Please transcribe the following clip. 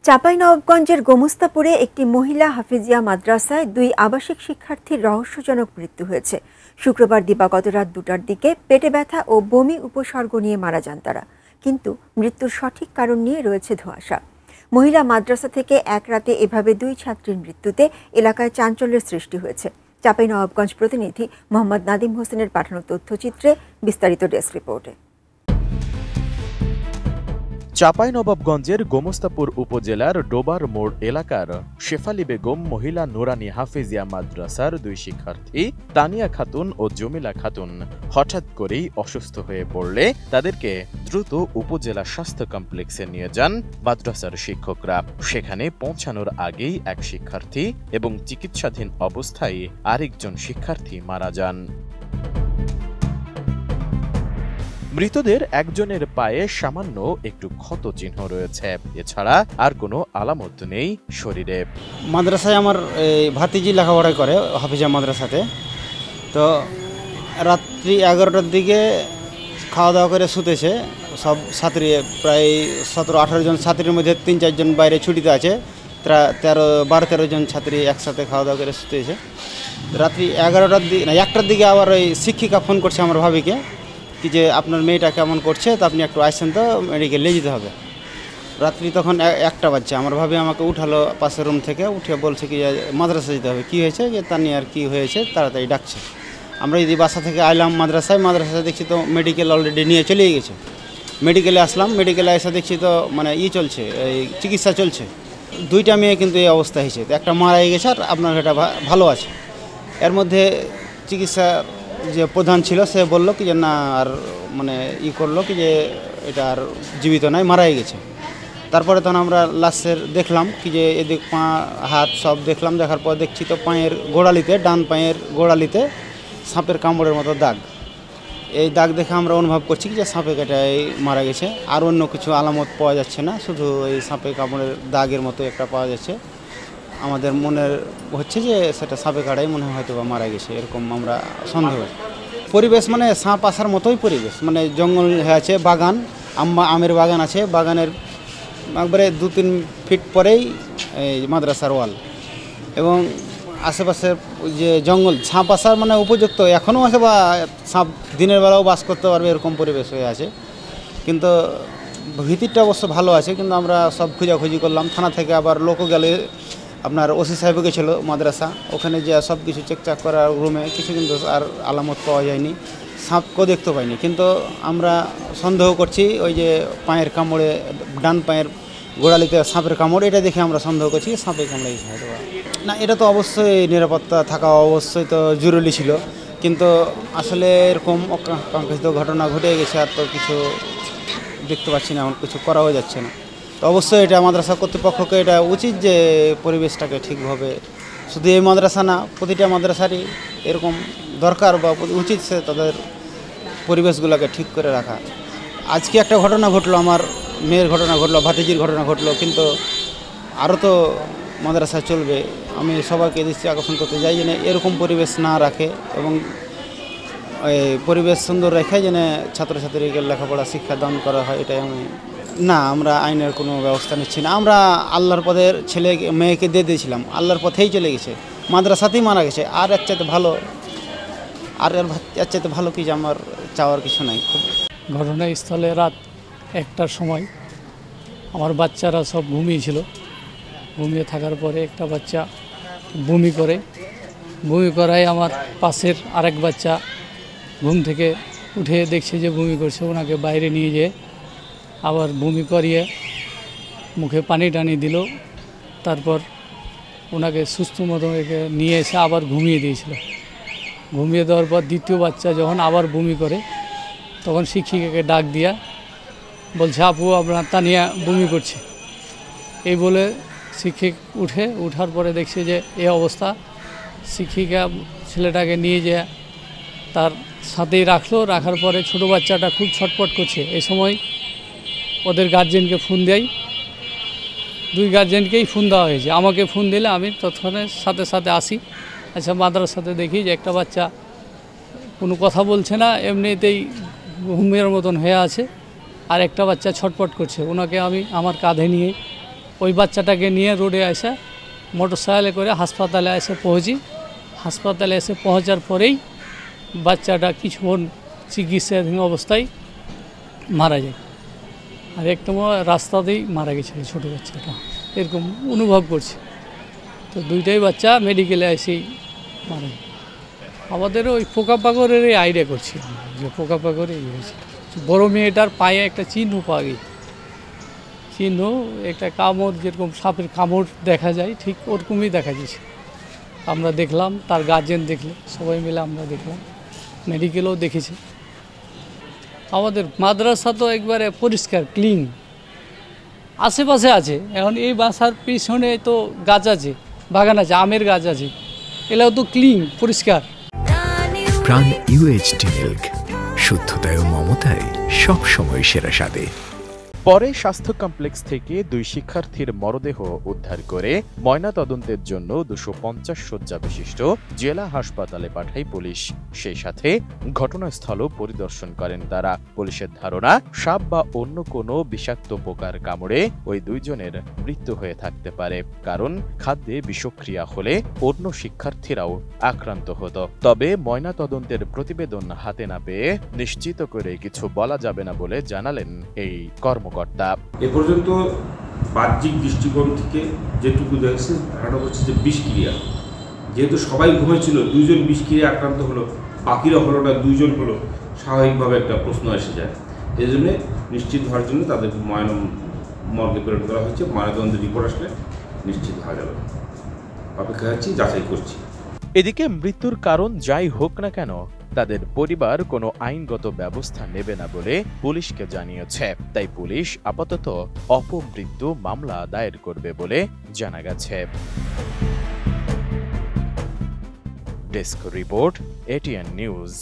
চাঁপাইনবাবগঞ্জের গোমস্তাপুরে একটি মহিলা হাফিজিয়া মাদ্রাসায় 2 আবাসিক শিক্ষার্থীর রহস্যজনক মৃত্যু হয়েছে। শুক্রবার দিবাগত রাত 2টার দিকে পেটে ব্যথা ও বমি উপসর্গ নিয়ে মারা যান তারা, কিন্তু মৃত্যুর সঠিক কারণ নিয়ে রয়েছে ধোঁয়াশা। মহিলা মাদ্রাসা থেকে এক রাতে এভাবে 2 ছাত্রীর মৃত্যুতে এলাকায় চাঞ্চল্যের সৃষ্টি হয়েছে। চাঁপাইনবাবগঞ্জ প্রতিনিধি মোহাম্মদ নাদিম হোসেনের পাঠানো তথ্যচিত্রে বিস্তারিত ডেস্ক রিপোর্টে। চাঁপাইনবাবগঞ্জের গোমস্তাপুর উপজেলার ডোবার মোড় এলাকার শেফালি বেগম মহিলা নুরানি হাফিজিয়া মাদ্রাসার 2 শিক্ষার্থী তানিয়া খাতুন ও জমিলা খাতুন হঠাৎ করেই অসুস্থ হয়ে পড়লে তাদেরকে দ্রুত উপজেলা স্বাস্থ্য কমপ্লেক্সে নিয়ে যান মাদ্রাসার শিক্ষকরা। সেখানে পৌঁছানোর আগেই এক শিক্ষার্থী এবং চিকিৎসাধীন অবস্থায় আরেকজন শিক্ষার্থী মারা যান। মৃতদের একজনের পায়ে সামান্য একটু ক্ষত চিহ্ন রয়েছে, এছাড়া আর কোনো আলামত নেই শরীরে। মাদ্রাসায় আমার ভাতিজি লেখাপড়া করে হাফিজা মাদ্রাসাতে। তো রাত্রি 11টার দিকে খাওয়া দাওয়া করে শুতেছে সব ছাত্রী, প্রায় 17-18 জন ছাত্রীর মধ্যে 3-4 জন বাইরে ছুটিতে আছে, 12-13 জন ছাত্রী একসাথে খাওয়া দাওয়া করে শুতেছে। রাত্রি 1টার দিকে আবার ওই শিক্ষিকা ফোন করছে আমার ভাবিকে কি যে আপনার মেয়েটা কেমন করছে, তো আপনি একটু আসছেন তো মেডিকেলে যেতে হবে। রাত্রি তখন 1টা বাজছে, আমার ভাবি আমাকে উঠালো পাশের রুম থেকে, উঠে বলছে কি মাদ্রাসা যেতে হবে। কী হয়েছে, যে তার নিয়ে আর কী হয়েছে তাড়াতাড়ি ডাকছে। আমরা যদি বাসা থেকে আইলাম মাদ্রাসায় দেখছি তো মেডিকেল অলরেডি নিয়ে চলে গেছে। মেডিকেলে আসলাম, মেডিকেলে এসে দেখছি তো মানে চলছে, এই চিকিৎসা চলছে। 2টা মেয়ে কিন্তু এই অবস্থা হয়েছে, একটা মারা গেছে আর আপনার এটা ভালো আছে। এর মধ্যে চিকিৎসা যে প্রধান ছিল সে বললো কি যে না, আর মানে করলো কি যে এটা আর জীবিত নাই, মারাই গেছে। তারপরে তখন আমরা লাশের দেখলাম কি যে এদিক পা হাত সব দেখলাম, দেখার পর দেখছি তো পায়ের গোড়ালিতে, ডান পায়ের গোড়ালিতে সাপের কামড়ের মতো দাগ। এই দাগ দেখে আমরা অনুভব করছি কি যে সাপে কাটায় মারা গেছে, আর অন্য কিছু আলামত পাওয়া যাচ্ছে না, শুধু এই সাপে কামড়ের দাগের মতো একটা পাওয়া যাচ্ছে। আমাদের মনে হচ্ছে যে সেটা সাপে কাটাই মনে হয় হয়তো বা মারা গেছে, এরকম আমরা সন্দেহ। পরিবেশ মানে সাপ আসার মতোই পরিবেশ, মানে জঙ্গল হয়ে আছে, বাগান, আমের বাগান আছে, বাগানের একবারে 2-3 ফিট পরেই এই মাদ্রাসার ওয়াল, এবং আশেপাশে যে জঙ্গল, সাপ আসার মানে উপযুক্ত এখনও আছে, বা সাপ দিনের বেলাও বাস করতে পারবে এরকম পরিবেশ হয়ে আছে। কিন্তু ভিতরটা অবশ্য ভালো আছে, কিন্তু আমরা সব খোঁজাখুঁজি করলাম। থানা থেকে আবার লোকও গেলে, আপনার ওসি সাহেব গেছিলো মাদ্রাসা, ওখানে যে সব কিছু চেকচাক করার রুমে কিছু কিন্তু আর আলামত পাওয়া যায়নি, সাপকেও দেখতে পাইনি। কিন্তু আমরা সন্দেহ করছি ওই যে পায়ের কামড়ে, ডান পায়ের গোড়ালিতে সাপের কামড়, এটা দেখে আমরা সন্দেহ করছি সাপে কামড়ে গেছে হয়তো। না, এটা তো অবশ্যই নিরাপত্তা থাকা অবশ্যই তো জরুরি ছিল, কিন্তু আসলে এরকম অকাঙ্ক্ষিত ঘটনা ঘটে গেছে, আর তো কিছু দেখতে পাচ্ছি না, কিছু করাও যাচ্ছে না। তো অবশ্যই এটা মাদ্রাসা কর্তৃপক্ষকে এটা উচিত যে পরিবেশটাকে ঠিকভাবে, শুধু এই মাদ্রাসা না, প্রতিটা মাদ্রাসারই এরকম দরকার বা উচিত সে তাদের পরিবেশগুলোকে ঠিক করে রাখা। আজকে একটা ঘটনা ঘটলো, আমার মেয়ের ঘটনা ঘটলো, ভাতিজির ঘটনা ঘটলো, কিন্তু আরও তো মাদ্রাসা চলবে। আমি সবাইকে দৃষ্টি আকর্ষণ করতে চাই যেন এরকম পরিবেশ না রাখে, এবং পরিবেশ সুন্দর রেখে যেন ছাত্রছাত্রীকে লেখাপড়া শিক্ষা দান করা হয়, এটাই আমি। না, আমরা আইনের কোনো ব্যবস্থা নিচ্ছি না, আমরা আল্লাহর পথের ছেলে মেয়েকে দিয়ে দিয়েছিলাম, আল্লাহর পথেই চলে গেছে, মাদ্রাসাতেই মারা গেছে। আর এর চাইতে ভালো, এর চাইতে ভালো কি যে আমার চাওয়ার কিছু নাই। খুব ঘটনাস্থলে রাত 1টার সময় আমার বাচ্চারা সব ঘুমিয়েছিল। ঘুমিয়ে থাকার পরে একটা বাচ্চা বমি করায় আমার পাশের আরেক বাচ্চা ঘুম থেকে উঠে দেখছে যে বমি করছে, ওনাকে বাইরে নিয়ে যেয়ে আবার বমি করিয়ে মুখে পানি টানি দিল। তারপর ওনাকে সুস্থ মতো নিয়ে এসে আবার ঘুমিয়ে দিয়েছিল। ঘুমিয়ে দেওয়ার পর দ্বিতীয় বাচ্চা যখন আবার বমি করে, তখন শিক্ষিকাকে ডাক দিয়া বলছে, আপু আপনার তানিয়া বমি করছে। এই বলে শিক্ষক উঠার পরে দেখছে যে এই অবস্থা। শিক্ষিকা ছেলেটাকে নিয়ে যেয়ে তার সাথেই রাখার পরে ছোটো বাচ্চাটা খুব ছটপট করছে। এই সময় ওদের গার্জেনকে ফোন দেয়, 2 গার্জেনকেই ফোন দেওয়া হয়েছে। আমাকে ফোন দিলে আমি তৎক্ষণাৎ সাথে আসি। আচ্ছা, মাদ্রাসাতে দেখি যে একটা বাচ্চা কোনো কথা বলছে না, এমনিতেই ঘুমের মতন হয়ে আছে, আর একটা বাচ্চা ছটপট করছে। ওনাকে আমি আমার কাঁধে নিয়ে ওই বাচ্চাটাকে নিয়ে রোডে এসে মোটরসাইকেলে করে হাসপাতালে এসে পৌঁছি। হাসপাতালে এসে পৌঁছার পরেই বাচ্চাটা কিছুক্ষণ চিকিৎসাধীন অবস্থায় মারা যায়। আর একদম রাস্তাতেই মারা গেছিলো ছোটো বাচ্চাটা, এরকম অনুভব করছি। তো দুইটাই বাচ্চা মেডিকেলে এসেই মারা যায়। আমাদের ওই পোকা পাকড়ের আইডিয়া করছি যে পোকা পাকড়ে হয়েছে। বড় মেয়েটার পায়ে একটা চিহ্ন পাওয়া গেছে, চিহ্ন একটা কামড়, যেরকম সাপের কামড় দেখা যায় ঠিক ওরকমই দেখা যাচ্ছে। আমরা দেখলাম, তার গার্জেন দেখলে, সবাই মিলে আমরা দেখলাম, মেডিকেলও দেখেছে। আমাদের মাদ্রাসা তো একবারে পরিষ্কার ক্লিন, আশেপাশে আছে। এখন এই বাসার পিছনে তো গাছ আছে, বাগান আছে, আমের গাছ আছে, এগুলো তো ক্লিন পরিষ্কার। প্রাণ ইউএইচটি মিল্ক, শুদ্ধতায় ও মমতায় সবসময় সেরা স্বাদে। পরে স্বাস্থ্য কমপ্লেক্স থেকে 2 শিক্ষার্থীর মরদেহ উদ্ধার করে ময়নাতদন্তের জন্য 250 শয্যা বিশিষ্ট জেলা হাসপাতালে পাঠায় পুলিশ। সেই সাথে ঘটনাস্থলও পরিদর্শন করেন তারা। পুলিশের ধারণা, সাপ বা অন্য কোনো বিষাক্ত পোকার কামড়ে ওই 2 জনের মৃত্যু হয়ে থাকতে পারে, কারণ খাদ্যে বিষক্রিয়া হলে অন্য শিক্ষার্থীরাও আক্রান্ত হতো। তবে ময়নাতদন্তের প্রতিবেদন হাতে না পেয়ে নিশ্চিত করে কিছু বলা যাবে না বলে জানালেন এই কর্মকর্তা। এ পর্যন্ত বাহ্যিক দৃষ্টিকোণ থেকে যেটুকু দেখছে ধারণা হচ্ছে যে বিষক্রিয়া, যেহেতু সবাই ঘুমেছিল, 2 জন বিষক্রিয়া আক্রান্ত হলো, বাকিরা হলো না, 2 জন হলো, স্বাভাবিকভাবে একটা প্রশ্ন এসে যায়। এই জন্য নিশ্চিত হওয়ার জন্য তাদের মর্গে প্রেরণ করা হয়েছে। ময়নাতদন্তের রিপোর্ট আসলে নিশ্চিত হওয়া যাবে, অপেক্ষা হচ্ছি, যাচাই করছি। এদিকে মৃত্যুর কারণ যাই হোক না কেন, তাদের পরিবার কোনো আইনগত ব্যবস্থা নেবে না বলে পুলিশকে জানিয়েছে। তাই পুলিশ আপাতত অপমৃত্যু মামলা দায়ের করবে বলে জানা গেছে। Desk report, ATN news.